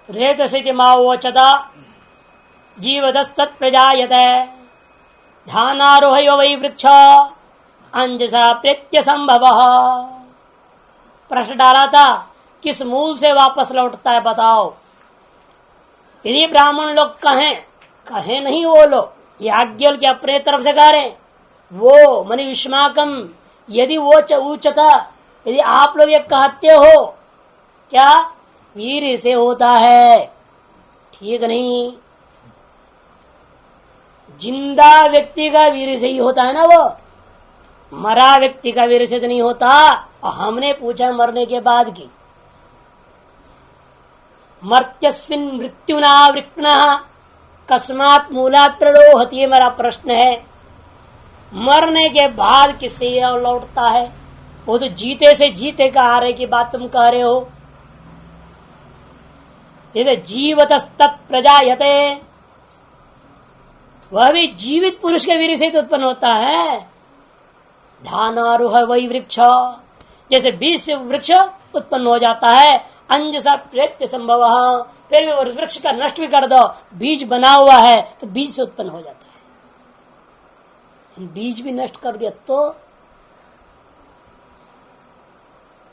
रेतसिति मावोचता जीवतस्तत् प्रजायते धानारोहयो वै वृक्ष अंजसा प्रेत्य संभव। प्रश्न डाला था किस मूल से वापस लौटता है बताओ। यदि ब्राह्मण लोग कहें नहीं वो लोग, याज्ञवल्क्य के अपने तरफ से कह रहे वो मनि युष्माकम, यदि वो उच्चता, यदि आप लोग ये कहते हो क्या वीर से होता है, ठीक नहीं। जिंदा व्यक्ति का वीर से ही होता है ना, वो मरा व्यक्ति का वीर से तो नहीं होता। और हमने पूछा मरने के बाद की, मर्त्यस्मिन् मृत्युना वृक्णः कस्मात् मूलात् प्ररोहति, ये मेरा प्रश्न है। मरने के बाद किससे लौटता है? वो तो जीते से जीते का आ रहे की बात तुम कह रहे हो। ये जीवतस्तत् प्रजायते, वह भी जीवित पुरुष के वीर से तो उत्पन्न होता है। धानारोह वही वृक्ष, जैसे बीज से वृक्ष उत्पन्न हो जाता है। अंजसा प्रेत्य संभव, फिर भी उस वृक्ष का नष्ट भी कर दो, बीज बना हुआ है तो बीज से उत्पन्न हो जाता है। बीज भी नष्ट कर दिया तो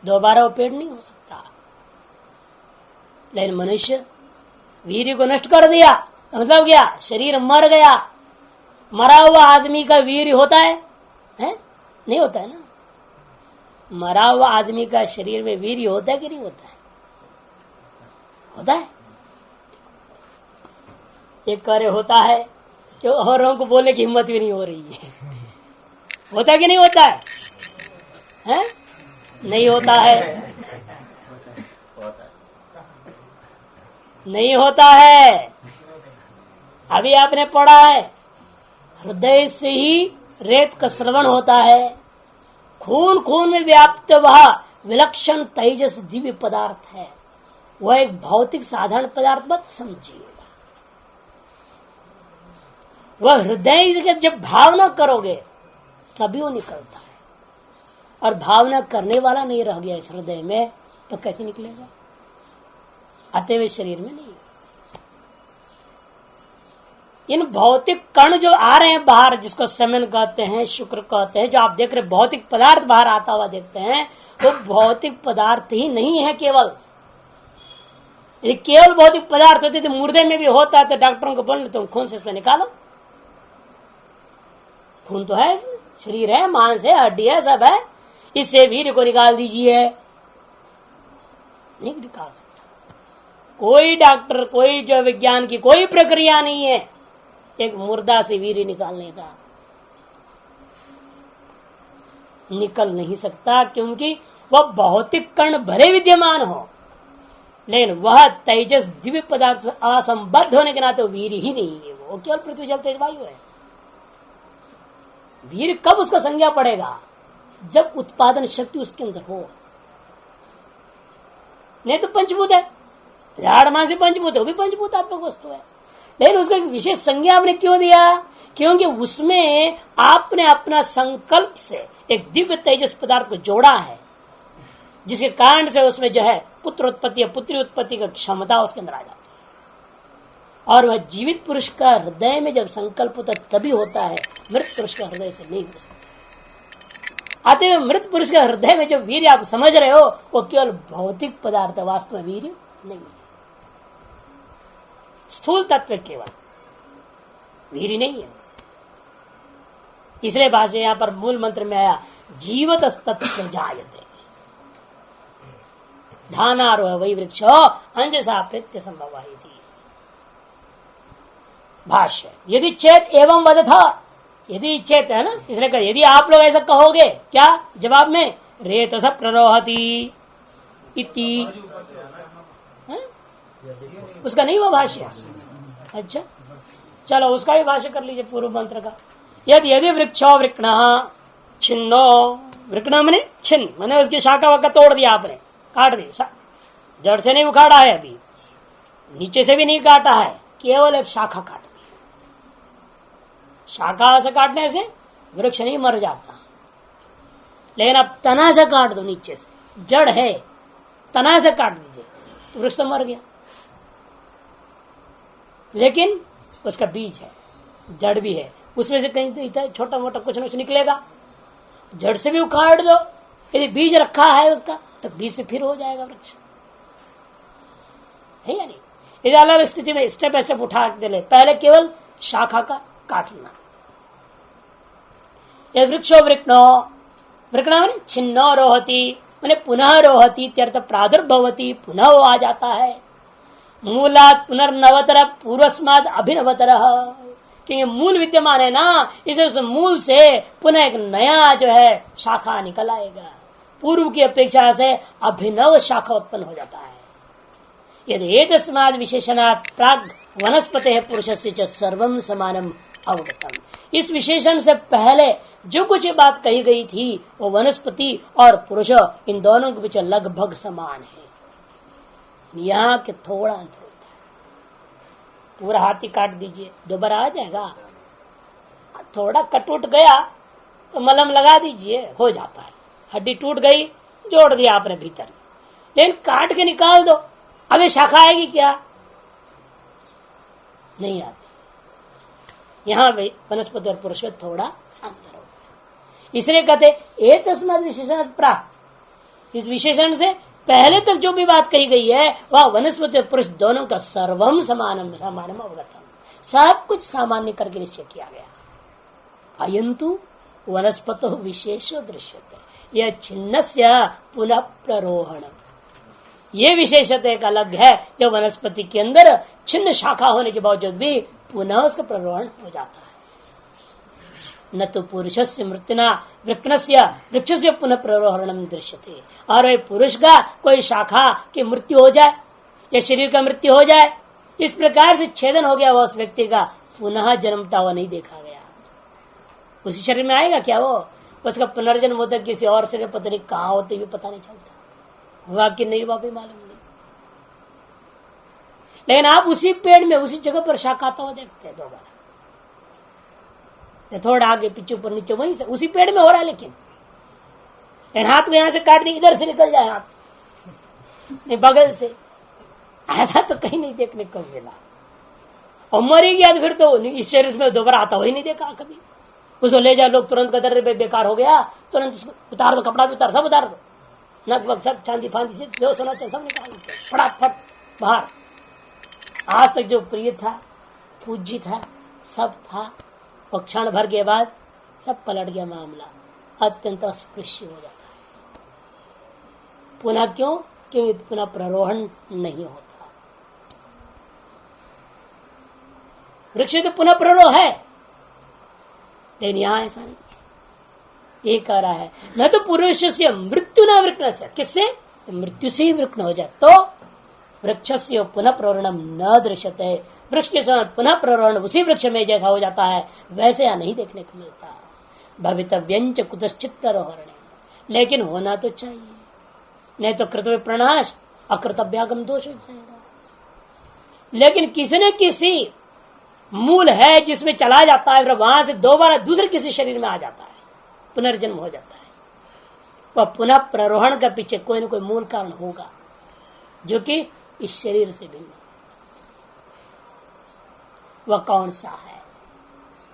दोबारा वो पेड़ नहीं हो सकता। लेकिन मनुष्य वीर्य को नष्ट कर दिया, मतलब क्या, शरीर मर गया। मरा हुआ आदमी का वीर्य होता है? नहीं होता है ना। मरा हुआ आदमी का शरीर में वीर्य होता है कि नहीं होता है? होता है। एक कार्य होता है कि औरों को बोलने की हिम्मत भी नहीं हो रही है। होता है कि नहीं होता है? हैं? नहीं होता है, नहीं होता है। अभी आपने पढ़ा है, हृदय से ही रेत का श्रवण होता है। खून खून में व्याप्त वह विलक्षण तेजस दिव्य पदार्थ है। वह एक भौतिक साधारण पदार्थ मत समझिएगा। वह हृदय के जब भावना करोगे तभी वो निकलता है। और भावना करने वाला नहीं रह गया इस हृदय में तो कैसे निकलेगा? आते हुए शरीर में नहीं। इन भौतिक कण जो आ रहे हैं बाहर, जिसको सेमेन कहते हैं, शुक्र कहते हैं, जो आप देख रहे भौतिक पदार्थ बाहर आता हुआ देखते हैं, वो भौतिक पदार्थ ही नहीं है केवल। यदि केवल भौतिक पदार्थ होते तो मुर्दे में भी होता है तो डॉक्टरों को बोल तुम खून से इसमें निकालो। खून तो है, शरीर है, मांस है, हड्डी है, सब है, इससे वीर्य को निकाल दीजिए, नहीं निकाल सकता। कोई डॉक्टर, कोई जो विज्ञान की कोई प्रक्रिया नहीं है एक मुर्दा से वीर्य निकालने का। निकल नहीं सकता क्योंकि वह भौतिक कण भले विद्यमान हो, लेकिन वह तेजस दिव्य पदार्थ से असंबद्ध होने के नाते वीर्य ही नहीं है। वो केवल पृथ्वी जल तेज वायु है। वीर्य कब उसका संज्ञा पड़ेगा? जब उत्पादन शक्ति उसके अंदर हो। नहीं तो पंचभूत है, झाड़ मां से पंचभूत है, वो भी पंचभूतात्मक वस्तु है। लेकिन उसका एक विशेष संज्ञा आपने क्यों दिया? क्योंकि उसमें आपने अपना संकल्प से एक दिव्य तेजस पदार्थ को जोड़ा है, जिसके कारण से उसमें जो है पुत्र उत्पत्ति या पुत्री उत्पत्ति की क्षमता उसके अंदर आ जाती है। और वह जीवित पुरुष का हृदय में जब संकल्प होता तभी होता है, मृत पुरुष का हृदय से नहीं हो सकता। आते हुए मृत पुरुष के हृदय में जो वीर्य आप समझ रहे हो वो केवल भौतिक पदार्थ है, वास्तव में वीर्य नहीं है। स्थूल तत्व केवल वीर्य नहीं है। इसलिए भाषा यहां पर मूल मंत्र में आया जीवत तत्व जायते धानारोह वही वृक्ष अंजसा प्रत्य संभव थी। भाष्य यदि चेत एवं वद था, यदि चेत है ना, इसलिए कहा यदि आप लोग ऐसा कहोगे, क्या जवाब में रेतस प्ररोहति इति, उसका नहीं हुआ भाष्य। अच्छा चलो उसका भी भाष्य कर लीजिए पूर्व मंत्र का। यदि यदि वृक्षो वृक्ण छिन्नो, वृक्ण मने छिन्न, मैंने उसकी शाखा वाखा तोड़ दिया, आपने काट दी, जड़ से नहीं उखाड़ा है, अभी नीचे से भी नहीं काटा है, केवल एक शाखा काट दी। शाखा से काटने से वृक्ष नहीं मर जाता, लेकिन अब तना से काट दो नीचे से जड़ है, तना से काट दीजिए तो वृक्ष तो मर गया, लेकिन उसका बीज है, जड़ भी है, उसमें से कहीं छोटा मोटा कुछ न कुछ निकलेगा। जड़ से भी उखाड़ दो, यदि बीज रखा है उसका तो बीज से फिर हो जाएगा वृक्ष, है या नहीं। यदि अलग स्थिति में स्टेप बाय स्टेप उठा दे ले, पहले केवल शाखा का काटना। ये वृक्षो वृक्नो, वृक्ण छिन्नो रोहती मैंने पुनः रोहती त्यर्थ प्रादुर्भवती, पुनः वो आ जाता है। मूलात पुनर्नवतर पूर्वस्माद अभिनवतर, क्योंकि मूल विद्यमान है ना, इसे उस मूल से पुनः एक नया जो है शाखा निकल आएगा, पूर्व की अपेक्षा से अभिनव शाखा उत्पन्न हो जाता है। यदि एतस्माद् विशेषणात् प्राग वनस्पते पुरुषस्य च सर्वं समानम अवगतम, इस विशेषण से पहले जो कुछ बात कही गई थी वो वनस्पति और पुरुष इन दोनों के बीच लगभग समान है। यहाँ के थोड़ा अंतर होता है। पूरा हाथी काट दीजिए दोबारा आ जाएगा, थोड़ा कट उठ गया तो मलहम लगा दीजिए, हो जाता है। हड्डी टूट गई, जोड़ दिया आपने भीतर, लेकिन काट के निकाल दो, अब ये शाखा आएगी क्या? नहीं आती। यहां भी वनस्पति और पुरुष में थोड़ा अंतर होता है, इसलिए कहते एतस्माद् विशेषणात् प्राक्, इस विशेषण से पहले तक जो भी बात कही गई है वह वनस्पति और पुरुष दोनों का सर्वम समानम समानम अवगतम, सब कुछ सामान्य करके निश्चय किया गया। अयंतु वनस्पतो विशेषो दृश्यते, यह छिन्नस्य पुनः प्ररोहण, ये विशेषता एक अलग है जो वनस्पति के अंदर छिन्न शाखा होने के बावजूद भी पुनः उसका प्ररोहण हो जाता है। न तो पुरुषस्य मृत्युना वृक्षस्य वृक्षस्य पुनः प्ररोहणम दृश्यते, और वह पुरुष का कोई शाखा की मृत्यु हो जाए या शरीर का मृत्यु हो जाए, इस प्रकार से छेदन हो गया वो उस व्यक्ति का, पुनः जन्मता हुआ नहीं देखा गया। उसी शरीर में आएगा क्या वो? उसका पुनर्जन्म होता किसी और शरीर, पता नहीं कहाँ होते भी पता नहीं चलता, हुआ कि नहीं हुआ भी मालूम नहीं। लेकिन आप उसी पेड़ में उसी जगह पर शाखा आता हुआ देखते हैं दोबारा, थोड़ा आगे पीछे ऊपर नीचे वहीं से उसी पेड़ में हो रहा है, लेकिन हाथ में यहां से काट दी, इधर से निकल जाए हाथ नहीं बगल से, ऐसा तो कहीं नहीं देखने को मिला। और मरी गया फिर तो इस शरीर में दोबारा आता हुआ ही नहीं देखा कभी। उसको ले जाए लोग तुरंत कदर बेकार हो गया, तुरंत उतार दो, कपड़ा भी उतार, सब उतार दो, नक वक सब चांदी फांदी से जो सोना सब निकाल देते फटाफट बाहर। आज तक जो प्रिय था, पूज्य था, सब था, और क्षण भर के बाद सब पलट गया मामला, अत्यंत अस्पृश्य हो जाता है। पुनः क्यों? क्योंकि पुनः प्ररोहण नहीं होता। वृक्ष तो पुनः प्ररोह है, लेकिन यहां ऐसा नहीं। ये कह रहा है न तो पुरुष से मृत्यु न वृक्ण से, किससे? मृत्यु से ही वृक्ण हो जाए तो वृक्ष से पुनः प्ररोहणम न दृश्यते, वृक्ष के समय पुनः प्ररोहण उसी वृक्ष में जैसा हो जाता है वैसे यहां नहीं देखने को मिलता। भवितव्यंच कुतश्चित प्ररोहण, लेकिन होना तो चाहिए, नहीं तो कृतव्य प्रणाश अकृतव्यागम दोष हो जाएगा। लेकिन किसी न किसी मूल है जिसमें चला जाता है, फिर वहां से दोबारा दूसरे किसी शरीर में आ जाता है, पुनर्जन्म हो जाता है। वह पुनः प्ररोहण का पीछे कोई न कोई मूल कारण होगा जो कि इस शरीर से भिन्न। वह कौन सा है?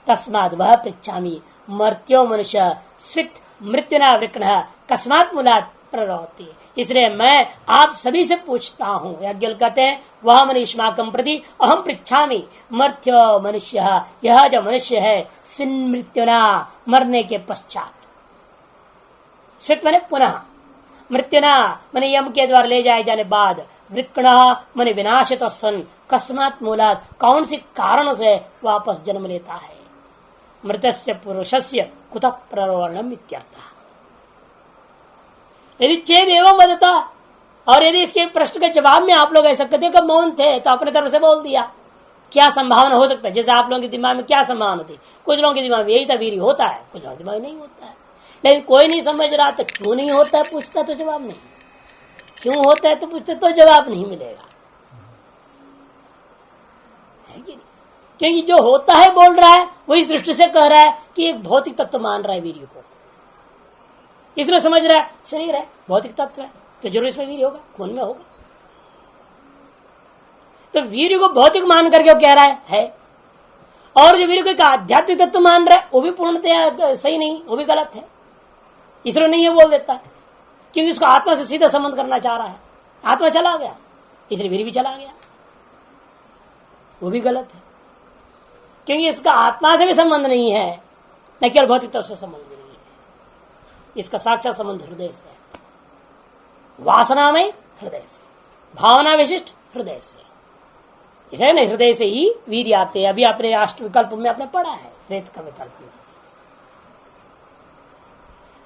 तस्माद वह पृच्छामि मर्त्यो मनुष्य स्वित मृत्युना विघ्न कस्मात् मूलात् प्ररोहति, इसलिए मैं आप सभी से पूछता हूँ। याज्ञवल्क्य कहते हैं वह मनुष्यमाकं प्रति अहम पृच्छामि मर्त्यो मनुष्य, यह जो मनुष्य है स्विन्मृत्युना मरने के पश्चात, स्वित माने पुनः, मृत्युना माने यम के द्वारा ले जाए जाने बाद, विकृण माने विनाशित सन, कस्मात् मूलात् कौन सी कारण से वापस जन्म लेता है। मृतस्य पुरुषस्य कुतः प्ररोहणम इत्यर्थः। यदि चेद एवं वदता, और यदि इसके प्रश्न के जवाब में आप लोग ऐसा कहते कब मौन थे तो अपने तरफ से बोल दिया, क्या संभावना हो सकता है? जैसे आप लोगों के दिमाग में क्या संभावना थी? कुछ लोगों के दिमाग में यही था वीर होता है, कुछ लोगों के दिमाग में नहीं होता है। लेकिन कोई नहीं समझ रहा तो क्यों नहीं होता है पूछता तो जवाब नहीं, क्यों होता है तो पूछते तो जवाब नहीं मिलेगा, है कि नहीं? क्योंकि जो होता है बोल रहा है वही दृष्टि से कह रहा है कि एक भौतिक तत्व मान रहा है वीर्य को, इसलिए समझ रहा है शरीर है, भौतिक तत्व है, तो जरूर इसमें वीर्य होगा, खून में होगा। तो वीर्य को भौतिक मान करके वो कह रहा है। और जो वीर्य को एक आध्यात्मिक तत्व मान रहा है वो भी पूर्णतः सही नहीं, वो भी गलत है, इसलिए नहीं है बोल देता है, क्योंकि उसको आत्मा से सीधा संबंध करना चाह रहा है। आत्मा चला गया इसलिए वीर्य भी चला गया, वो भी गलत है, क्योंकि इसका आत्मा से भी संबंध नहीं है, न केवल भौतिक तत्व से संबंध भी नहीं है, इसका साक्षात संबंध हृदय से है, वासना में हृदय से, भावना विशिष्ट हृदय से। इसे न हृदय से ही वीर्य आते हैं। अभी आपने अष्ट विकल्प में आपने पढ़ा है, रेत का विकल्प में।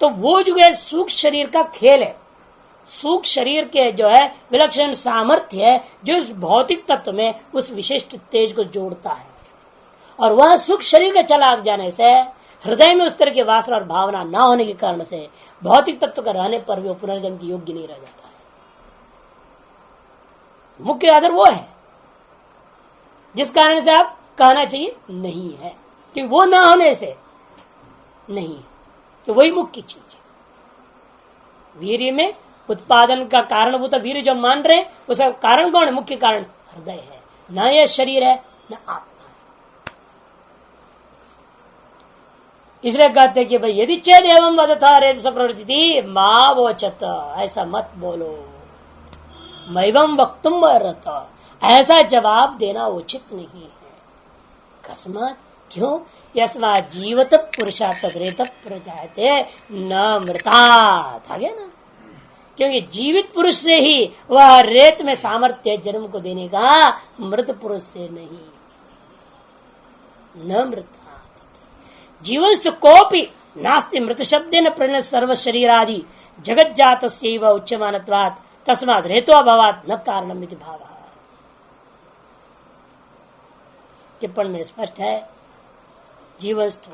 तो वो जो है सूक्ष्म शरीर का खेल है, सूक्ष्म शरीर के जो है विलक्षण सामर्थ्य है जो इस भौतिक तत्व में उस विशिष्ट तेज को जोड़ता है। और वह सूक्ष्म शरीर के चला जाने से हृदय में उस तरह की वासना और भावना न होने के कारण से भौतिक तत्व का रहने पर भी वो पुनर्जन्म के योग्य नहीं रह जाता है। मुख्य आधार वो है जिस कारण से आप कहना चाहिए नहीं है, कि वो ना होने से नहीं, कि वही मुख्य चीज है। वीर्य में उत्पादन का कारणभूत वीर्य जो मान रहे हैं उसका कारण कौन है? मुख्य कारण हृदय है, न यह शरीर है न आत्मा है। इसलिए कहते हैं कि भाई यदि चेद एवं वदथा रेत प्रवृत्ति मां वोचत, ऐसा मत बोलो, मैवं वक्तुम रहता, ऐसा जवाब देना उचित नहीं है। अकस्मात क्यों? यस्मा जीवत पुरुषा तद्रेत प्रजायते न मृतात्, आ गया ना, क्योंकि जीवित पुरुष से ही वह रेत में सामर्थ्य जन्म को देने का, मृत पुरुष से नहीं। न मृतात् जीवस्य कोपि नास्ति मृत शब्देन प्रणत सर्व शरीरादि जगत जातस्यैव उच्यमानत्वात् तस्मात् रेतो अभावात् न कारणम् इति भावः। टिप्पण में स्पष्ट है, जीवस्तु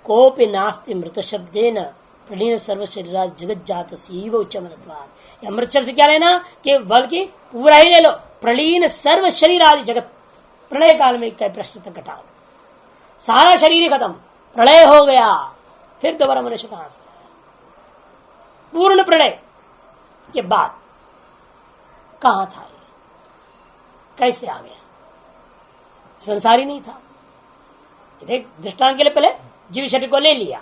कोपि नास्ति मृत शब्देन प्रणीन सर्व शरीरादि जगत जातस्यैव उच्यमानत्वात्। या मृत शब्द से क्या लेना कि बल्कि पूरा ही ले लो, प्रलीन सर्व शरीर आदि जगत, प्रलय काल में कई प्रश्न तक घटाओ, सारा शरीर ही खत्म, प्रलय हो गया, फिर दोबारा मनुष्य कहां से? पूर्ण प्रलय के बाद कहां था ये, कैसे आ गया? संसारी नहीं था। देख दृष्टांत के लिए पहले जीव शरीर को ले लिया,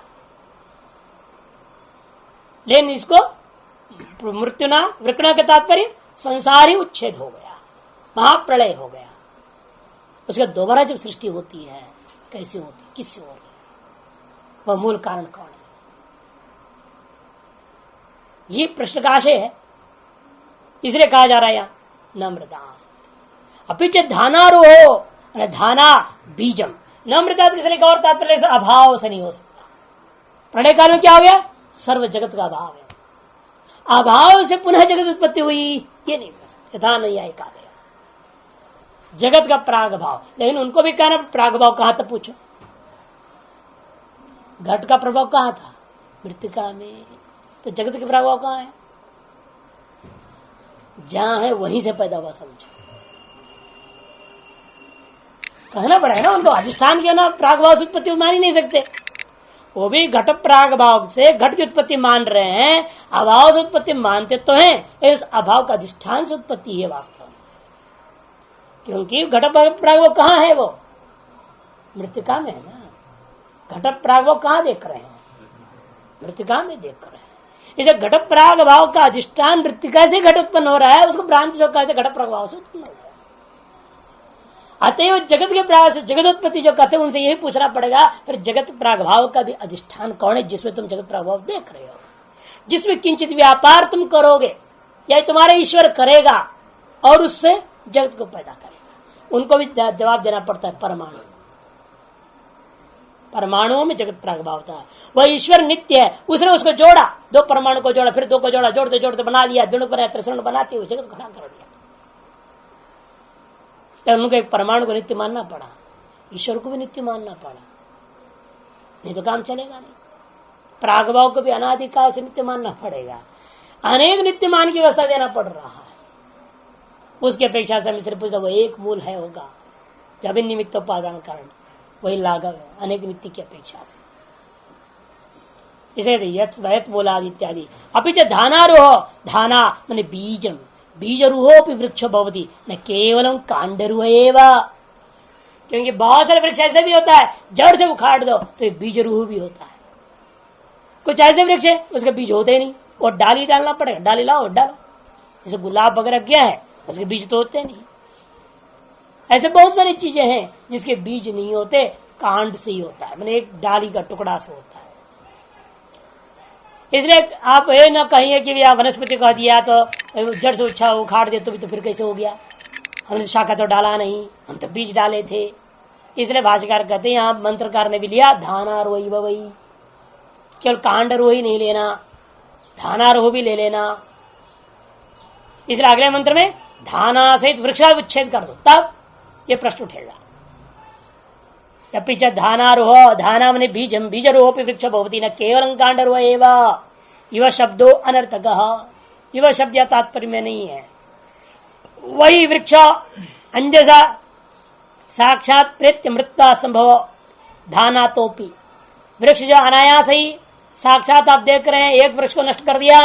लेकिन इसको मृत्युना वृकना के तात्पर्य संसार ही उच्छेद हो गया, महाप्रलय हो गया। उसके दोबारा जब सृष्टि होती है कैसे होती, किससे हो रही है, वह मूल कारण कौन है? ये प्रश्न का आशय है। इसलिए कहा जा रहा है यहां न मृतात् अपिच धानारोह, धाना बीजम, न मृतात् इसलिए और तात्पर्य से अभाव से नहीं हो सकता। प्रलय काल में क्या हो गया? सर्व जगत का अभाव है, अभाव से पुनः जगत उत्पत्ति हुई, ये नहीं कर सकते। यथा नहीं आए कहा गया जगत का प्राग भाव, लेकिन उनको भी कहना प्राग भाव कहा था, पूछो घट का प्रभाव कहाँ था? मृतिका में। तो जगत के प्रभाव कहाँ है? जहां है वहीं से पैदा हुआ, समझो। कहना पड़ेगा ना उनको, अधिष्ठान के ना प्राग भाव से उत्पत्ति मान ही नहीं सकते। वो भी घट प्राग भाव से घट की उत्पत्ति मान रहे हैं, अभाव से उत्पत्ति मानते तो हैं, इस अभाव का अधिष्ठान से उत्पत्ति है वास्तव में, क्योंकि घट प्राग भाव कहाँ है? वो मृतिका में है ना। घट प्राग भाव कहाँ देख रहे हैं? मृतिका में देख रहे हैं। इसे घट प्राग भाव का अधिष्ठान मृतिका से घट उत्पन्न हो रहा है, उसको भ्रांति से कहते घट प्राग भाव से उत्पन्न हो रहा है। अतएव जगत के प्राग से जगत उत्पत्ति जो कहते हैं उनसे यही पूछना पड़ेगा, फिर जगत प्राग भाव का भी अधिष्ठान कौन है जिसमें तुम जगत प्राग भाव देख रहे हो? जिसमें किंचित व्यापार तुम करोगे या तुम्हारा ईश्वर करेगा और उससे जगत को पैदा करेगा, उनको भी जवाब देना पड़ता है। परमाणु, परमाणुओं में जगत प्राग भाव था, वह ईश्वर नित्य है, उसने उसको जोड़ा, दो परमाणु को जोड़ा, फिर दो को जोड़ा, जोड़ते जोड़ते बना लिया, दोनों पर त्रिसरण बनाते हुए जगत को खड़ा कर दिया। उनको एक परमाणु को नित्य मानना पड़ा, ईश्वर को भी नित्य मानना पड़ा, नहीं तो काम चलेगा नहीं। प्रागभाव को भी अनादिकाल से नित्य मानना पड़ेगा, अनेक नित्य मान की व्यवस्था देना पड़ रहा है। उसकी अपेक्षा से मिश्र पूछता वो एक मूल है होगा, जब निमित्त उपादान कारण वही लाघव है अनेक नित्य की अपेक्षा से। इसे यत बोला इत्यादि। अभी च धानारोह, धाना माने बीजम, बीजरूहोपि वृक्ष भवति न केवलम कांडरूह एव। क्योंकि बहुत सारे वृक्ष ऐसे भी होता है जड़ से उखाड़ दो तो ये बीज रूह भी होता है। कुछ ऐसे वृक्ष है उसके बीज होते नहीं और डाली डालना पड़ेगा, डाली लाओ और डालो। जैसे गुलाब वगैरह क्या है उसके बीज तो होते नहीं। ऐसे बहुत सारी चीजें हैं जिसके बीज नहीं होते, कांड से ही होता है, मैंने एक डाली का टुकड़ा से होता है। इसलिए आप ये न कहिए कि भैया वनस्पति कह दिया तो जड़ से उछा उखाड़ दे तो भी तो फिर कैसे हो गया, हमने शाखा तो डाला नहीं, हम तो बीज डाले थे। इसलिए भाष्यकार कहते हैं यहाँ मंत्रकार ने भी लिया धानारोही वही, केवल कांडरोही नहीं लेना, धानारोह भी ले लेना। इसलिए अगले मंत्र में धाना सहित वृक्ष विच्छेद कर दो, तब ये प्रश्न उठेगा। पीछे धानारोह, धाना मने बीजम, बीजरोह वृक्ष भवति न केवलं कांडरोह एव। इव शब्दों अनर्थक, इव शब्द या तात्पर्य में नहीं है। वही वृक्ष अंजसा साक्षात प्रेत्य मृत्वा संभव धाना तोपी, वृक्ष जो अनायास ही साक्षात आप देख रहे हैं एक वृक्ष को नष्ट कर दिया,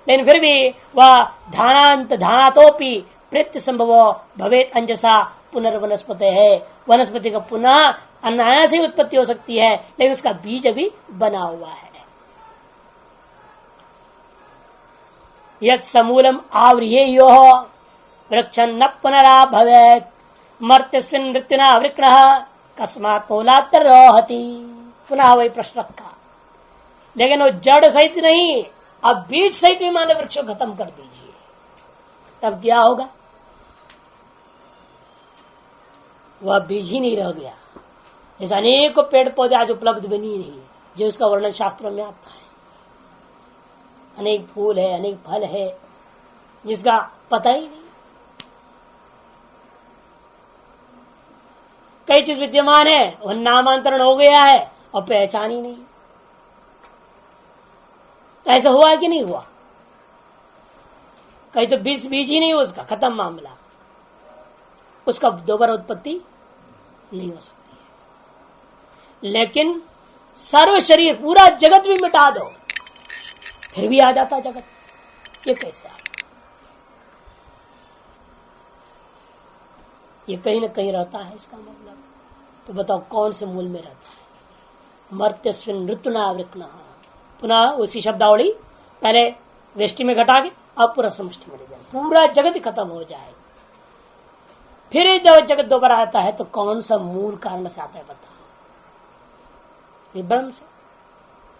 लेकिन फिर भी वह धाना तोपी प्रेत्य संभव भवेत अंजसा पुनर्वनस्पति है। वनस्पति का पुनः अनायास ही उत्पत्ति हो सकती है, लेकिन उसका बीज अभी बना हुआ है। यत् समूलम आवृहेयो वृक्ष न पुनरा भवेत् मर्त्यस्मिन् मृत्युना वृक्णः कस्मात् मूलात् रोहति। पुनः वही प्रश्न रखा, लेकिन वो जड़ सहित नहीं, अब बीज सहित भी मानव वृक्ष को खत्म कर दीजिए, तब क्या होगा? वह बीज ही नहीं रह गया। ऐसे अनेकों पेड़ पौधे आज उपलब्ध बनी नहीं, जो उसका वर्णन शास्त्रों में आता है। अनेक फूल है, अनेक फल है, जिसका पता ही नहीं। कई चीज विद्यमान है वह नामांतरण हो गया है और पहचान ही नहीं। तो ऐसा हुआ है कि नहीं हुआ? कहीं तो बीज ही नहीं, उसका खत्म मामला, उसका दोबारा उत्पत्ति नहीं हो सकती है। लेकिन सर्व शरीर पूरा जगत भी मिटा दो फिर भी आ जाता जगत, ये कैसे आ? ये कहीं ना कहीं रहता है, इसका मतलब तो बताओ कौन से मूल में रहता है? मर्त्यस्मिन् ऋतुना वृक्णः, पुनः उसी शब्दावली पहले वेष्टि में घटा के अब पूरा समष्टि में ले जाए, पूरा जगत ही खत्म हो जाए, फिर जब जगत दोबारा आता है तो कौन सा मूल कारण से आता है बताओ? ये ब्रह्म से,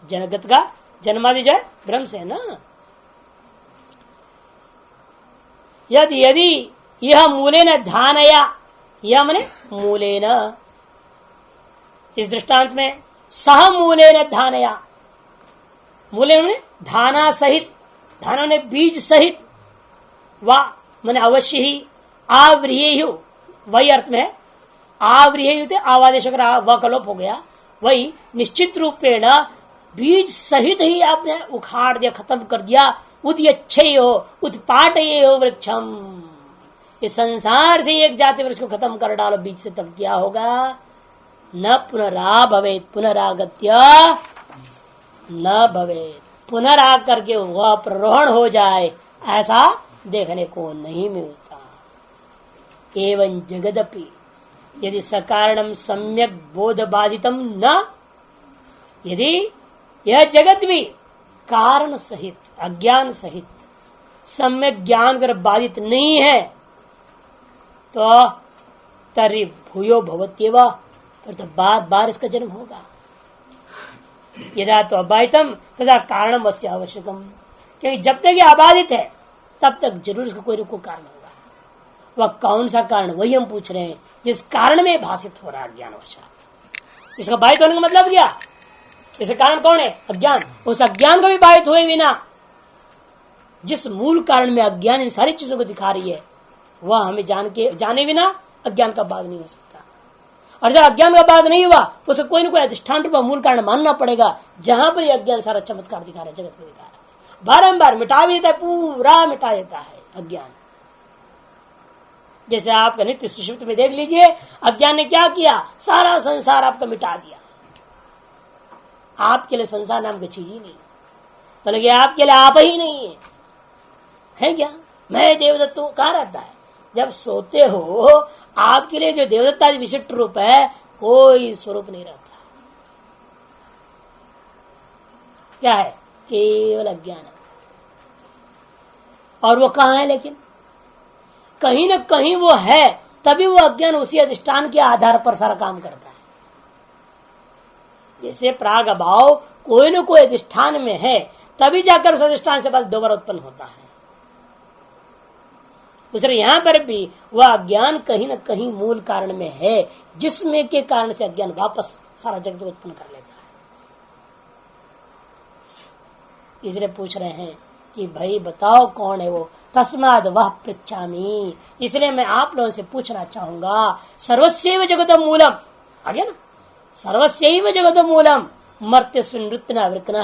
जगत का जन्मादि जो है ब्रह्म से है ना। यदि यह मूले न धानया, यह मने मूले न, इस दृष्टांत में सह मूले न धानया, मूले में धाना सहित, धाना ने बीज सहित, वा मैंने अवश्य ही आवृहेयु, वही अर्थ में है। आवृहेयु थे आवादेश वह कलोप हो गया, वही निश्चित रूपेण बीज सहित ही आपने उखाड़ दिया, खत्म कर दिया। उद्यच्छे हो उत्पाटये हो वृक्षम, इस संसार से एक जाति वृक्ष को खत्म कर डालो बीज से, तब क्या होगा? न पुनरा भवेत, पुनरागत्य न भवेत, पुनरा करके वह प्ररोहण हो जाए, ऐसा देखने को नहीं मिलता। एवं जगदपि यदि सकारणम सम्यक बोध बाधितम न, यदि यह जगत भी कारण सहित अज्ञान सहित सम्यक ज्ञान कर बाधित नहीं है तो तरी भूयो भवत्येव, फिर तो बार बार इसका जन्म होगा। यदा तो अबाधितम तथा कारणम अस्य आवश्यकम, क्योंकि जब तक ये अबाधित है तब तक जरूर इसका कोई न कोई कारण होगा। वह कौन सा कारण, वही हम पूछ रहे हैं, जिस कारण में भाषित हो रहा है अज्ञानवशात। इसका बाधित होने का मतलब क्या? इसका कारण कौन है? अज्ञान। उस अज्ञान को भी बाधित हुए बिना जिस मूल कारण में अज्ञान इन सारी चीजों को दिखा रही है, वह हमें जाने बिना अज्ञान का बाध नहीं हो सकता। और जब अज्ञान का बाध नहीं हुआ उसे कोई न कोई अधिष्ठान रूप मूल कारण मानना पड़ेगा, जहां पर यह अज्ञान सारा चमत्कार दिखा रहा है, जगत को दिखा रहा है, बारंबार मिटा भी देता है, पूरा मिटा देता है अज्ञान। जैसे आपका नित्य सुषुप्ति में देख लीजिए, अज्ञान ने क्या किया? सारा संसार आपका मिटा दिया। आपके लिए संसार नाम की चीज ही नहीं। बोले आपके लिए आप ही नहीं है क्या? मैं देवदत्त हूं, कहां रहता है? जब सोते हो आपके लिए जो देवदत्ता विशिष्ट रूप है कोई स्वरूप नहीं रहता। क्या है? केवल अज्ञान। और वो कहां है? लेकिन कहीं न कहीं वो है, तभी वो अज्ञान उसी अधिष्ठान के आधार पर सारा काम करता है। जैसे प्राग अभाव कोई न कोई अधिष्ठान में है, तभी जाकर उस अधिष्ठान से बाद दोबारा उत्पन्न होता है। दूसरे यहां पर भी वह अज्ञान कहीं न कहीं मूल कारण में है, जिसमें के कारण से अज्ञान वापस सारा जगत उत्पन्न कर लेता है। इसलिए पूछ रहे हैं कि भाई बताओ कौन है वो? तस्माद वह पृच्छामि, इसलिए मैं आप लोगों से पूछना चाहूंगा। सर्वस्यैव जगतो मूलम, आगे ना, सर्वस्यैव जगतो मूलम मर्त्य स्विनृत्युना वृक्न।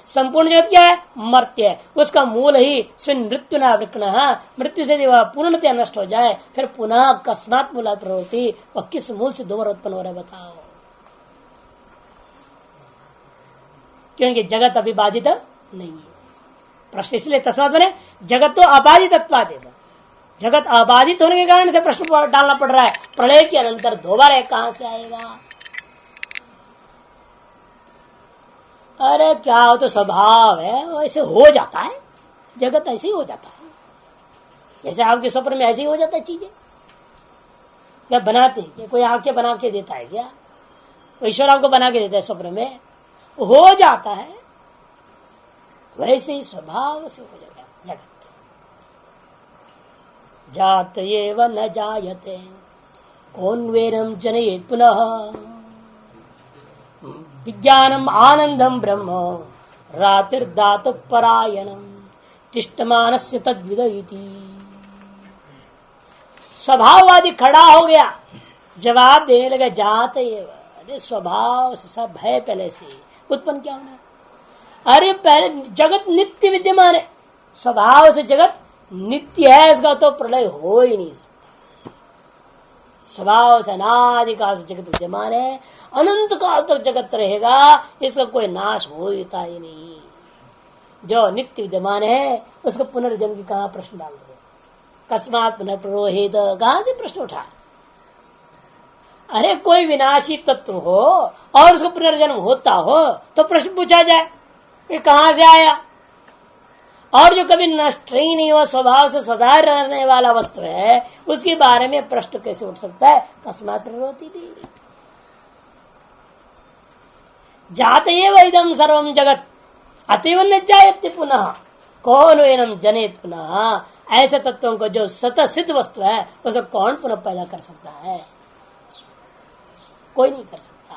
संपूर्ण जगत क्या है? मर्त्य है, उसका मूल ही स्विनृत्युना वृक्न। मृत्यु से वह पूर्णतया नष्ट हो जाए, फिर पुनः अकस्मात मूला प्रवृत्ति, वह किस मूल से दोबारा उत्पन्न हो रहा है बताओ? क्योंकि जगत अभी बाधित नहीं है। प्रश्न इसलिए तस्मात् बने, जगत तो अबाधितत्वादेव, जगत अबाधित होने के कारण से प्रश्न डालना पड़ रहा है। प्रलय के अनंतर दोबारा कहां से आएगा? अरे क्या हो तो स्वभाव है, वो ऐसे हो जाता है, जगत ऐसे ही हो जाता है। जैसे आपके स्वप्न में ऐसे ही हो जाता है चीजें। क्या बनाते हैं? कोई आंखें बना के देता है क्या? ईश्वर आपको बना के देता है स्वप्न में, हो जाता है। वैसे ही स्वभाव से हो जाएगा जगत। जात एव न जायते कौन वेरम जनयेत् पुनः विज्ञानम आनंदम ब्रह्म रातिर्दातु परायणम तिष्ठमानस्य तद्विदयति। स्वभाववादी खड़ा हो गया, जवाब देने लगा जात एव। अरे स्वभाव से सब है, पहले से उत्पन्न क्या होना है? अरे पहले जगत नित्य विद्यमान है, स्वभाव से जगत नित्य है, इसका तो प्रलय हो ही नहीं सकता। स्वभाव से अनादिकाल से जगत विद्यमान है, अनंत काल तक जगत रहेगा, इसका कोई नाश होता ही नहीं। जो नित्य विद्यमान है उसका पुनर्जन्म की कहां प्रश्न डाल दो? कस्मात पुनर्प्ररोहित, कहां से प्रश्न उठा? अरे कोई विनाशी तत्व हो और उसका पुनर्जन्म होता हो तो प्रश्न पूछा जाए कि कहां से आया। और जो कभी नष्ट ही नहीं हुआ, स्वभाव से सदा रहने वाला वस्तु है, उसके बारे में प्रश्न कैसे उठ सकता है? कस्मात प्ररोहित थी जाते इदम सर्वम जगत अतिव न जायते पुनः कौन एनम जनेत पुनः। ऐसे तत्वों को जो सतत सिद्ध वस्तु है उसे कौन पुनः पैदा कर सकता है? कोई नहीं कर सकता।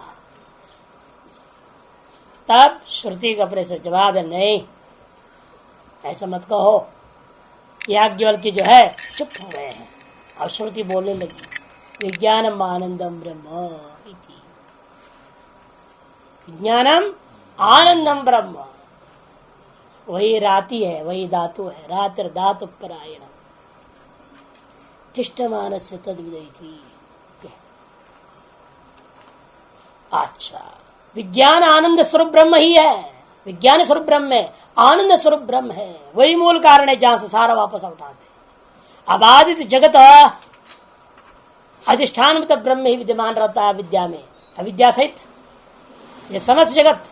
तब श्रुति का अपने से जवाब है, नहीं ऐसा मत कहो। याज्ञवल्क्य की जो है चुप हो गए हैं, अब श्रुति बोलने लगी विज्ञानम आनंदम ब्रह्म इति। विज्ञानम आनंदम ब्रह्म, वही राति है, वही धातु है, रातिर धातु परायण तिष्ठमानस्य से तद्विदयति। अच्छा, विज्ञान आनंद स्वरूप ब्रह्म ही है, विज्ञान स्वरूप ब्रह्म है, आनंद स्वरूप ब्रह्म है, वही मूल कारण है जहां से सारा वापस उठाते। अबाधित जगत अधिष्ठान में तब ब्रह्म ही विद्यमान रहता है विद्या में, अविद्या सहित ये समस्त जगत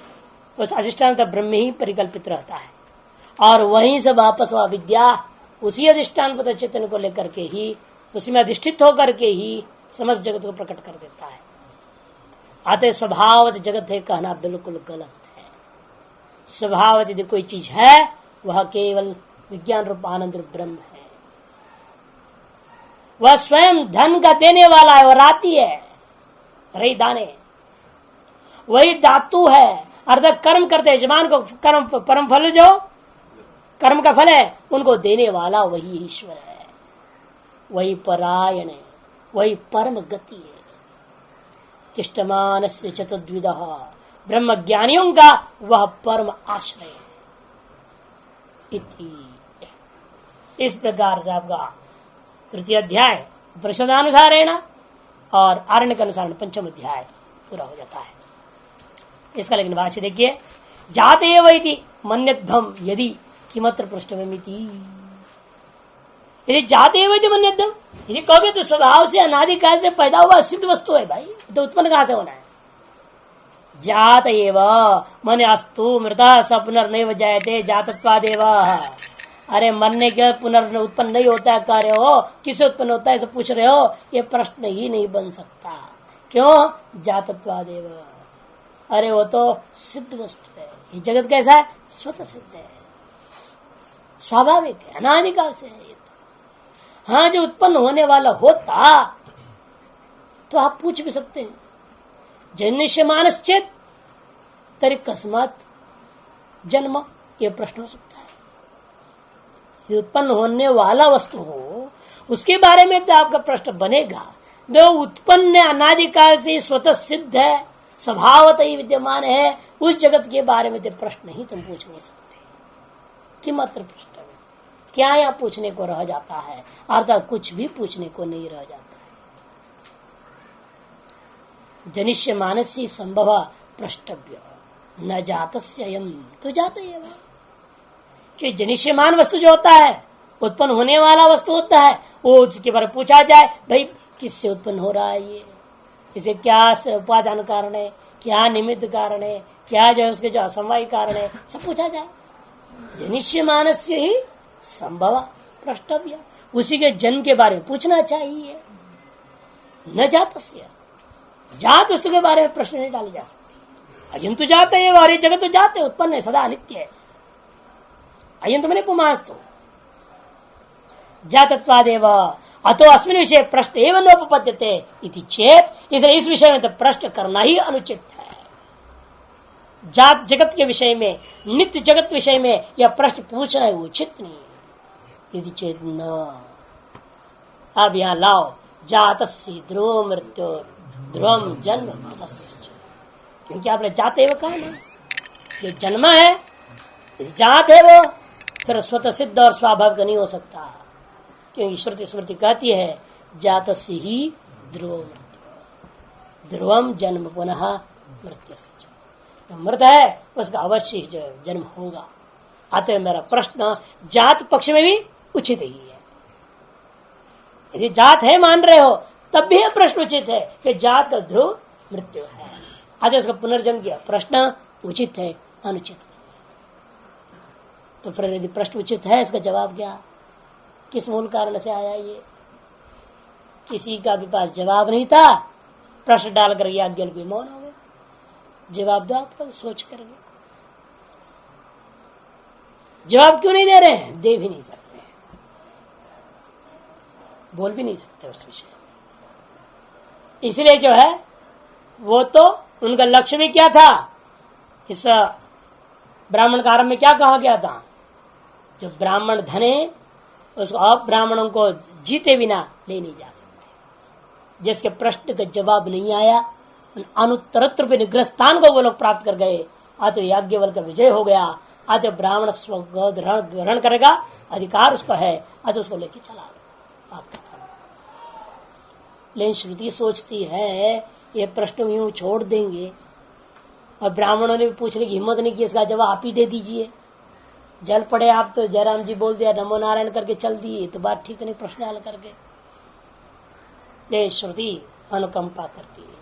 उस अधिष्ठान तब ब्रह्म ही परिकल्पित रहता है। और वहीं से वापस वह विद्या उसी अधिष्ठान पद चेतन को लेकर के ही, उसी में अधिष्ठित होकर के ही समस्त जगत को प्रकट कर देता है। अतः स्वभावत जगत है कहना बिल्कुल गलत है। स्वभावत यदि कोई चीज है वह केवल विज्ञान रूप आनंद रूप ब्रह्म है। वह स्वयं धन का देने वाला है, वह राति है, रही दाने, वही धातु है, अर्थात कर्म करते यजमान को कर्म परम फल जो कर्म का फल है उनको देने वाला वही ईश्वर है, वही परायण है, वही परम गति है। तिष्ठमानस्य चतुर्विदः, ब्रह्म ज्ञानियों का वह परम आश्रय है। इति इस प्रकार से आपका तृतीय अध्याय परिषदानुसारेण और आरण्य के अनुसार पंचम अध्याय पूरा हो जाता है। इसका लेकिन भाष्य देखिए, जाते वैति मन्यध्वम यदि किमत्र पृष्ठभूमिति, यदि जाते हुए मन्यध्वम, यदि कहोगे तो स्वभाव से अनादिकाल से पैदा हुआ सिद्ध वस्तु है भाई, तो उत्पन्न कहां से होना है? जात एव मन अस्तु मृता स पुनर्नैव जायते जातत्वादेव। अरे मरने के पुनर् उत्पन्न नहीं होता है कह रहे हो, किसे उत्पन्न होता है ऐसे पूछ रहे हो, ये प्रश्न ही नहीं बन सकता। क्यों? जातत्वादेव। अरे वो तो सिद्ध वस्तु है, ये जगत कैसा है? स्वतः सिद्ध है, स्वाभाविक है, अनादिकाल से है ये तो। हाँ, जो उत्पन्न होने वाला होता तो आप पूछ भी सकते हैं, जन्यमानश्चेत तरी कस्मात जन्म, ये प्रश्न हो सकता है। ये उत्पन्न होने वाला वस्तु हो उसके बारे में तो आपका प्रश्न बनेगा। जो उत्पन्न अनादिकाल से स्वतः सिद्ध है, स्वभावतः ही विद्यमान है, उस जगत के बारे में तो प्रश्न ही तुम पूछ नहीं सकते। कि मात्र प्रश्न में क्या यहाँ पूछने को रह जाता है? अर्थात कुछ भी पूछने को नहीं रह जाता है। जनिष्य मानसी संभव प्रष्टव्य न जातस्ययम्, तो जाता ही है कि जनिष्यमान वस्तु जो होता है, उत्पन्न होने वाला वस्तु होता है, वो उसके बारे में पूछा जाए, भाई किससे उत्पन्न हो रहा है ये, इसे क्या उपादान कारण है, क्या निमित्त कारण है, क्या जो है उसके जो असमवाय कारण है, सब पूछा जाए। जनिष्यमानस्य ही संभव प्रष्टव्य, उसी के जन्म के बारे में पूछना चाहिए। न जातस्य, जात वस्तु के बारे में प्रश्न नहीं डाले जा सकते। अयंतु जाते है, और ये जगत तो जाते उत्पन्न है, सदा नित्य है। अयंतु मैंने पुमास्तु जातत्वादेव अतो अस्मिन् विषय प्रश्न एवं नोपपद्यते इति चेत, इसलिए इस विषय में तो प्रश्न करना ही अनुचित है। जात जगत के विषय में, नित्य जगत विषय में यह प्रश्न पूछना है उचित नहीं। यदि चेत न, अब यहां लाओ जातस्य ध्रुव मृत्यु ध्रुवम जन्म मृतस्य, क्योंकि आपने जाते वो कहा ना, जो जन्म है जात है वो फिर स्वतः सिद्ध और स्वाभाविक नहीं हो सकता, क्योंकि श्रुति स्मृति कहती है जातस्य ही ध्रुव मृत्यु, ध्रुवम जन्म पुनः मृत्यु। मृत है उसका अवश्य जो जन्म होगा। अतः मेरा प्रश्न जात पक्ष में भी उचित ही है। यदि जात है मान रहे हो तब भी प्रश्न उचित है कि जात का ध्रुव मृत्यु है, अतः उसका पुनर्जन्म किया, प्रश्न उचित है, अनुचित। तो फिर यदि प्रश्न उचित है, इसका जवाब क्या? किस मूल कारण से आया ये? किसी का भी पास जवाब नहीं था, प्रश्न डालकर याज्ञ भी मौन हो गए। जवाब दो, आप लोग सोच करके जवाब क्यों नहीं दे रहे हैं? दे भी नहीं सकते, बोल भी नहीं सकते उस विषय में। इसलिए जो है वो तो उनका लक्ष्य भी क्या था? इस ब्राह्मण कार्य में क्या कहा गया था? जो ब्राह्मण धन है उसको अब ब्राह्मणों को जीते बिना ले नहीं जा सकते। जिसके प्रश्न का जवाब नहीं आया, अनुत्तरत्व पे निग्रस्थान को वो लोग प्राप्त कर गए। अत याज्ञवल्क्य का विजय हो गया। अत ब्राह्मण ग्रहण करेगा, अधिकार उसका है, अत उसको लेके चला बात खत्म। लेकिन श्रुति सोचती है ये प्रश्न यूं छोड़ देंगे, और ब्राह्मणों ने भी पूछने की हिम्मत नहीं की, इसका जवाब आप ही दे दीजिए। जल पड़े आप तो जयराम जी बोल दिया नमो नारायण करके चल दिए, तो बात ठीक नहीं, प्रश्न हल करके। ये श्रुति अनुकंपा करती है।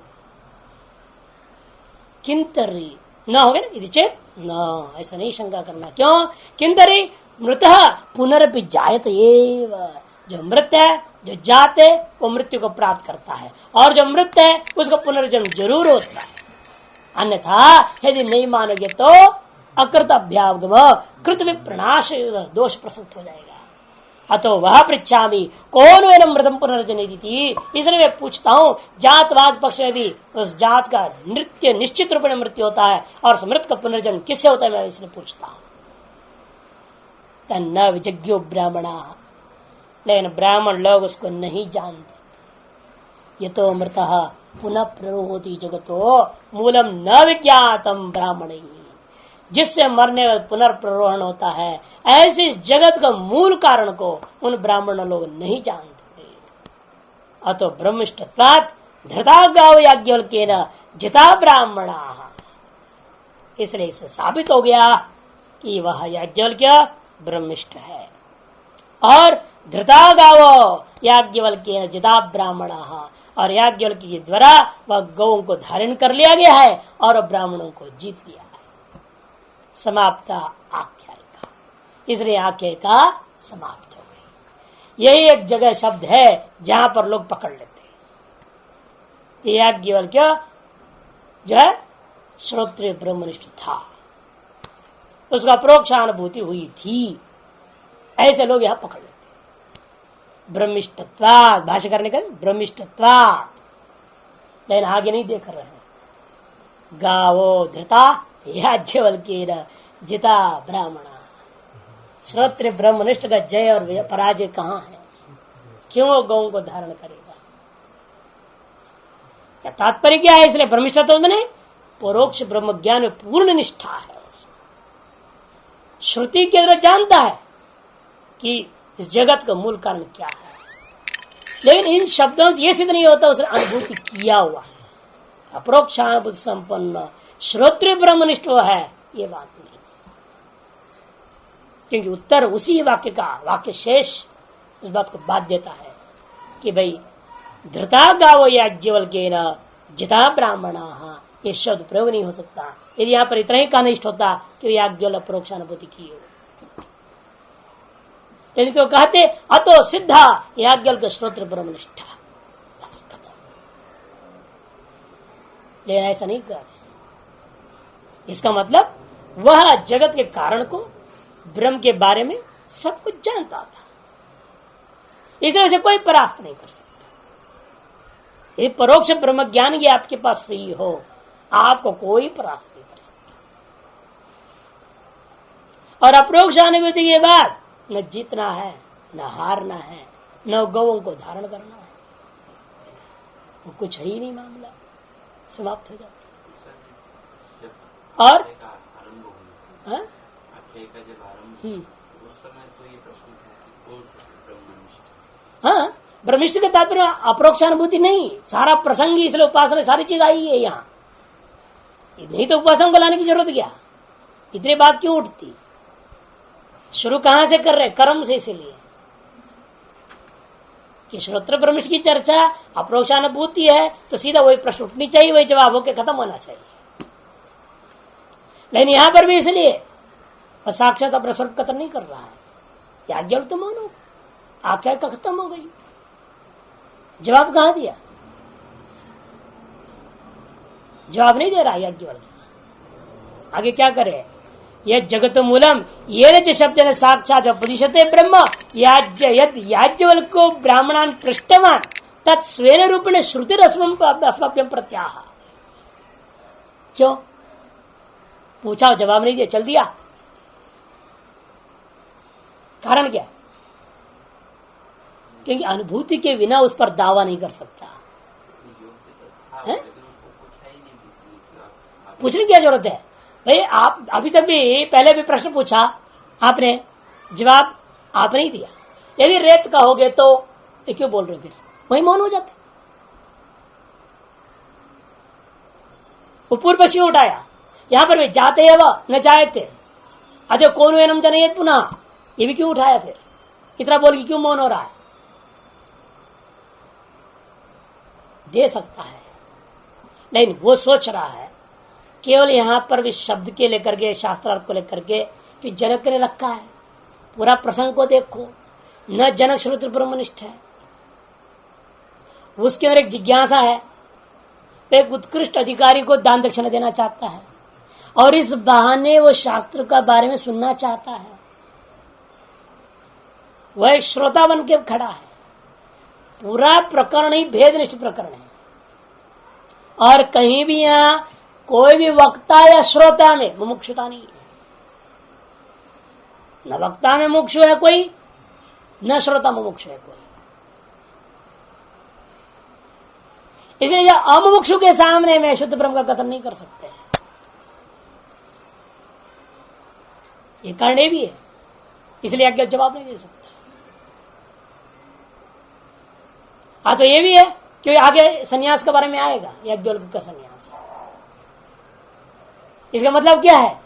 किंतरी न हो गया ना चेत न, ऐसा नहीं शंका करना। क्यों? किंतरी मृत पुनरपि जायत एव, जो मृत है, जो जात है, वो मृत्यु को प्राप्त करता है, और जो मृत है उसको पुनर्जन्म जरूर होता है। अन्यथा यदि नहीं मानोगे तो अकृत अभ्यागम कृत विप्रणाश दोष प्रसुप्त हो जाएगा। अतो वह पृच्छामि कौन वे मृतम पुनर्जनिति, इसलिए मैं पूछता हूँ जातवाद पक्ष में भी उस जात का नृत्य निश्चित रूप में मृत्यु होता है, और उस मृत का पुनर्जन्म किससे होता है मैं इसलिए पूछता हूँ। न विजज्ञो ब्राह्मणा, लेकिन ब्राह्मण लोग उसको नहीं जानते। ये तो मृत पुनः प्ररोहोति जगतो मूलम न विज्ञातम ब्राह्मण, जिससे मरने का पुनर्प्ररोहण होता है, ऐसे जगत का मूल कारण को उन ब्राह्मण लोग नहीं जानते। अतो ब्रह्मिष्ठत्वात् धृता गाव याज्ञवल्क्येन जिता ब्राह्मणा, इसलिए इससे साबित हो गया कि वह याज्ञवल्क्य ब्रह्मिष्ठ है। और धृता गावो याज्ञवल्क्येन जिता ब्राह्मण, और याज्ञवल्क्य के द्वारा वह गौओं को धारण कर लिया गया है और ब्राह्मणों को जीत लिया है। समाप्ता आख्यायिका, इसलिए आख्यायिका समाप्त हो गई। यही एक जगह शब्द है जहां पर लोग पकड़ लेते हैं। याज्ञवल्क्य जो है श्रोत्रिय ब्रह्मनिष्ठ था, उसका प्रोक्षानुभूति हुई थी, ऐसे लोग यहां पकड़ लेते हैं। ब्रह्मिष्ठत्वात्, भाष्य करने का ब्रह्मिष्ठत्वात्, लेकिन आगे नहीं देख रहे हैं। गावो धृता याज्ञवल्क्येन जिता ब्राह्मण, श्रोत्रिय ब्रह्मनिष्ठ का जय और पराजय कहां है? क्यों वो गौं को धारण करेगा? क्या तात्पर्य क्या है? इसलिए ब्रह्मिष्ठत्व मैंने परोक्ष ब्रह्म ज्ञान में पूर्ण निष्ठा है। श्रुति के अंदर जानता है कि इस जगत का मूल कारण क्या है, लेकिन इन शब्दों से यह सिद्ध नहीं होता उसने अनुभूति किया हुआ है। अप्रोक्षानुभूति संपन्न श्रोत्रिय ब्रह्मनिष्ठ है, ये बात नहीं, क्योंकि उत्तर उसी वाक्य का, वाक्य शेष इस बात को बात देता है कि भाई धृता गावो याज्ञवल्क्येन जिता ब्राह्मण, ये शब्द प्रयोग नहीं हो सकता यदि यहाँ पर इतना ही कहना इष्ट होता कि याज्ञवल्क्य परोक्षानुभूति की हो। यदि तो कहते अतो सिद्धा याज्ञवल्क्य श्रोत्र ब्रह्मनिष्ठा, बस खत्म। लेकिन ऐसा नहीं कर, इसका मतलब वह जगत के कारण को, ब्रह्म के बारे में सब कुछ जानता था, इसलिए उसे कोई परास्त नहीं कर सकता। ये परोक्ष ब्रह्म ज्ञान की आपके पास सही हो, आपको कोई परास्त नहीं कर सकता। और अप्रोक्ष अनुभूति के बाद न जीतना है, न हारना है, न गौओं को धारण करना है, वो कुछ है ही नहीं, मामला समाप्त हो जाता। और हाँ, ब्रह्मिष्ठ के तात्पर्य अप्रोक्षानुभूति नहीं, सारा प्रसंग ही, इसलिए उपासना सारी चीज आई है यहाँ। नहीं तो उपासना को लाने की जरूरत क्या? इतनी बात क्यों उठती? शुरू कहां से कर रहे? कर्म से, इसीलिए कि श्रोत्र ब्रह्मिष्ठ की चर्चा अप्रोक्षानुभूति है तो सीधा वही प्रश्न उठनी चाहिए, वही जवाब होकर खत्म होना चाहिए। लेकिन यहां पर भी इसलिए वह साक्षात अपना स्वरूप कथन नहीं कर रहा है। याज्ञवल्क्य तो मानो आख्या का खत्म हो गई, जवाब कहां दिया? जवाब नहीं दे रहा याज्ञवल्क्य। आगे क्या करे? यह जगत मूलम ये शब्द ने साक्षात उपदिशते ब्रह्म याज्ञवल्क्यो ब्राह्मणान पृष्ठवान तत्स्वेन रूपेण श्रुति अस्मभ्यम प्रत्याह। क्यों पूछा, जवाब नहीं दिया, चल दिया। कारण क्या? क्योंकि अनुभूति के बिना उस पर दावा नहीं कर सकता है? पूछने की क्या जरूरत है भाई? आप अभी तक भी, पहले भी प्रश्न पूछा आपने, जवाब आप नहीं दिया। यदि रेत कहोगे तो ये क्यों बोल रहे हो? फिर वही मौन हो जाते। वो पूर्व पक्षी उठाया, यहां पर भी जाते है वह न जायते अजय कौन एनम जनयत पुनः, ये भी क्यों उठाया? फिर इतना बोल के क्यों मौन हो रहा है? दे सकता है, लेकिन वो सोच रहा है केवल यहां पर भी शब्द के लेकर के, शास्त्रार्थ को लेकर के कि जनक ने रखा है। पूरा प्रसंग को देखो, न जनक श्रोत्र ब्रह्मनिष्ठ है, उसके अंदर एक जिज्ञासा है, एक उत्कृष्ट अधिकारी को दान दक्षिणा देना चाहता है और इस बहाने वो शास्त्र का बारे में सुनना चाहता है। वह एक श्रोता बन के खड़ा है। पूरा प्रकरण ही भेदनिष्ठ प्रकरण है और कहीं भी यहां कोई भी वक्ता या श्रोता में मुमुक्षुता नहीं है। न वक्ता में मुमुक्षु है कोई, न श्रोता मुमुक्षु है कोई। इसलिए जब अमुमुक्षु के सामने में शुद्ध ब्रह्म का कथन नहीं कर सकते, ये कारण ये भी है। इसलिए आज्ञा जवाब नहीं दे सकता। तो ये भी है क्योंकि आगे सन्यास के बारे में आएगा, याज्ञवल्क्य का सन्यास। इसका मतलब क्या है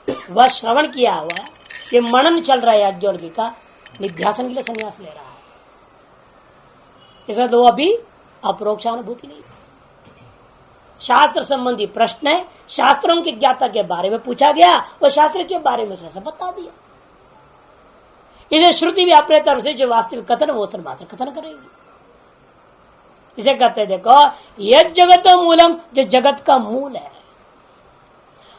वह श्रवण किया हुआ है, ये मनन चल रहा है याज्ञवल्क्य का, निध्यासन के लिए संन्यास ले रहा है, इसका तो वो अभी अपरोक्षानुभूति नहीं। शास्त्र संबंधी प्रश्न है, शास्त्रों की ज्ञाता के बारे में पूछा गया, वो शास्त्र के बारे में उसने बता दिया। इसे श्रुति भी अपने तरफ से जो वास्तविक कथन वो मात्र कथन करेगी। इसे कहते हैं देखो, यह जगतो मूलम, जो जगत का मूल है,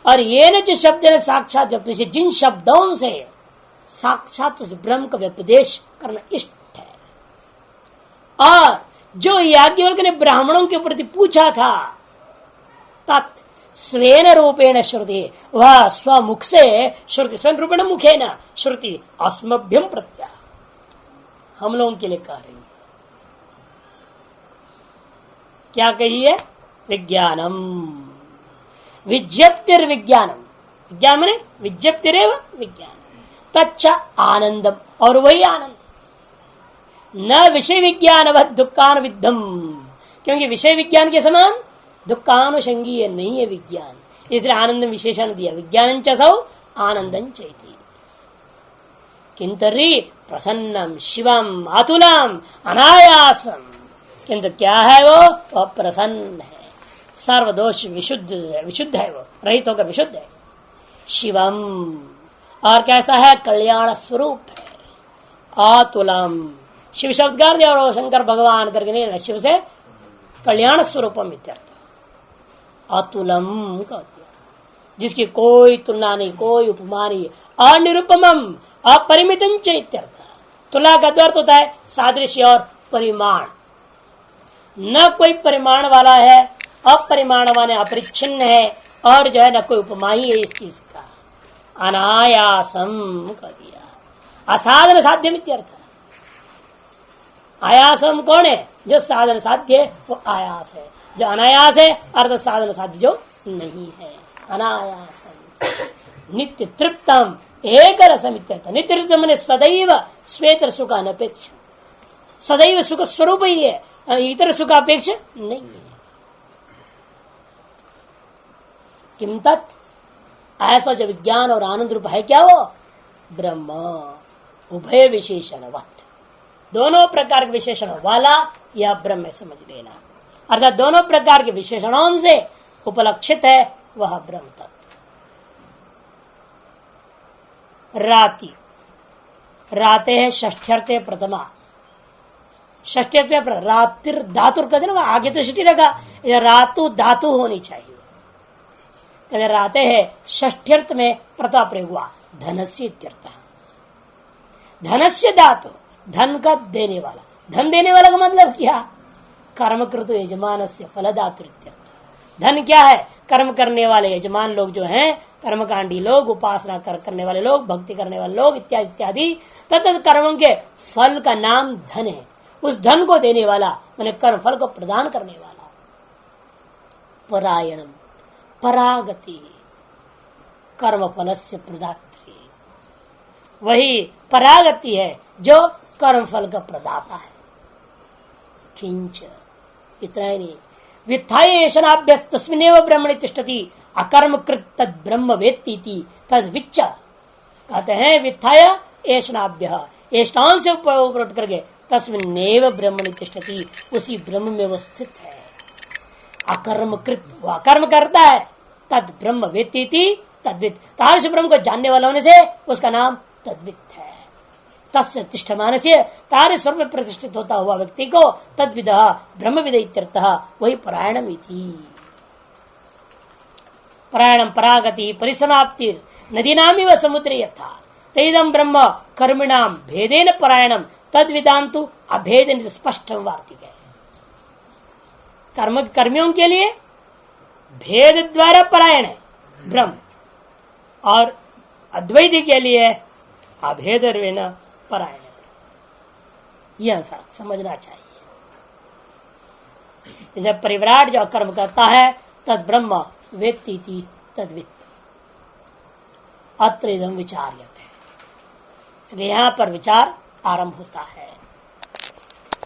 और ये न जो शब्द ने साक्षात व्यपदेश, जिन शब्दों से साक्षात उस ब्रह्म का व्यपदेश करना इष्ट है, और जो याज्ञवल्क्य ने ब्राह्मणों के प्रति पूछा था, तत् स्वेन रूपेण श्रुति, वह स्वमुख से श्रुति, स्वेन रूपेण मुखेन श्रुति अस्मभ्यम प्रत्या, हम लोगों के लिए कह रही है। क्या कही है? विज्ञानम, विज्ञप्तिर विज्ञानम, विज्ञान माने विज्ञप्तिरेव विज्ञान, तच्च आनंदम, और वही आनंद, न विषय विज्ञान व दुखान विद्धम, क्योंकि विषय विज्ञान के समान दुखानुषंगीय नहीं है विज्ञान, इसलिए आनंद विशेषण दिया, विज्ञान चौ आनंदं चैति, किंतरी प्रसन्नम शिवम अतुलम अनायासम, किंतु क्या है वो प्रसन्न है, सर्वदोष विशुद्ध है, वो रहित होकर विशुद्ध है, शिवम, और कैसा है? कल्याण स्वरूप है, अतुलम, शिव शब्द कर दिया और शंकर भगवान करके नहीं, शिव से कल्याण स्वरूपम इत्यर्थ, अतुलम का दिया, जिसकी कोई तुलना नहीं, कोई उपमा नहीं, अनिरुपमम अपरिमितं च इत्यर्थ। तुलना का अर्थ होता है सादृश्य और परिमाण, न कोई परिमाण वाला है, अपरिमाण वाले अपरिच्छिन्न है, और जो है न कोई उपमा ही है इस चीज का, अनायासम कर दिया, असाधन साध्य इत्यर्थ। आयासम कौन है? जो साधन साध्य है वो आयास है, जो अनायास है अर्थ साधन साध्य जो नहीं है, अनायासम नित्य तृप्तम एक रसम इत्यर्थ। नित्य तृप्त मैंने सदैव श्वेत सुख अनपेक्ष, सदैव सुख स्वरूप ही है, इतर सुख अपेक्षा नहीं है। किम तत्, ऐसा जो विज्ञान और आनंद रूप है क्या वो? ब्रह्म, उभय विशेषणवत्, दोनों प्रकार के विशेषण वाला यह ब्रह्म समझ लेना, अर्थात दोनों प्रकार के विशेषणों से उपलक्षित है वह ब्रह्म तत्व। राति, राते है षष्ठ्यर्थे प्रथमा, षष्ठ्यर्थे रातिर धातुर कहते ना, आगे तो षष्ठी रखा, रातु धातु होनी चाहिए। राते है षष्ठ्यर्थ में प्रथा प्रयोग हुआ, धनस्य इत्यर्थ, धनस्य धातु, धन का देने वाला, धन देने वाला का मतलब क्या? कर्मकृत यजमान से फलदातु इत्यर्थ। धन क्या है? कर्म करने वाले यजमान लोग जो हैं, कर्मकांडी लोग, उपासना करने वाले लोग, भक्ति करने वाले लोग इत्यादि इत्यादि, तथा कर्मों के फल का नाम धन है। उस धन को देने वाला मैंने कर्म फल को प्रदान करने वाला। परायणम, परागति, कर्म फल से प्रदात्री, वही परागति है जो कर्म फल का प्रदाता है। किंच, इतना ही नहीं, वित्थायेशनाभ्यस तस्मिन्नेव ब्रह्मणि तिष्ठति अकर्मकृत तद ब्रह्म वेत्तीति तद विच्च, कहते हैं वित्थाय एशनाभ्य, एष्टान से ऊपर उठ करके तस्मिन्नेव ब्रह्मणि तिष्ठति, उसी ब्रह्म में वो स्थित है। अकर्मकृत, वो अकर्म करता है, तद ब्रह्म वेत्तीति तद्वित, तादृश ब्रह्म को जानने वाला होने से उसका नाम तद्वित है। तस्य तिष्ठमान से तारे स्वर में प्रतिष्ठित होता हुआ व्यक्ति को तद्विद ब्रह्मविद इत्यर्थः, वही परायणम इति। परायणम परागति परिसमाप्ति नदीनामिव समुद्रे यथा तैदं ब्रह्म कर्मिणाम भेदेन परायणम तद्विदाम तु अभेद स्पष्टम वार्तिक है। कर्मियों के लिए भेद द्वारा परायण है ब्रह्म, और अद्वैत के लिए अभेद परायण, यह फर्क समझना चाहिए। जैसे परिव्राट जो कर्म करता है तद ब्रह्म वेत्तीति तद्वित, अत्र इदं विचार्यते, इसलिए यहां पर विचार आरंभ होता है।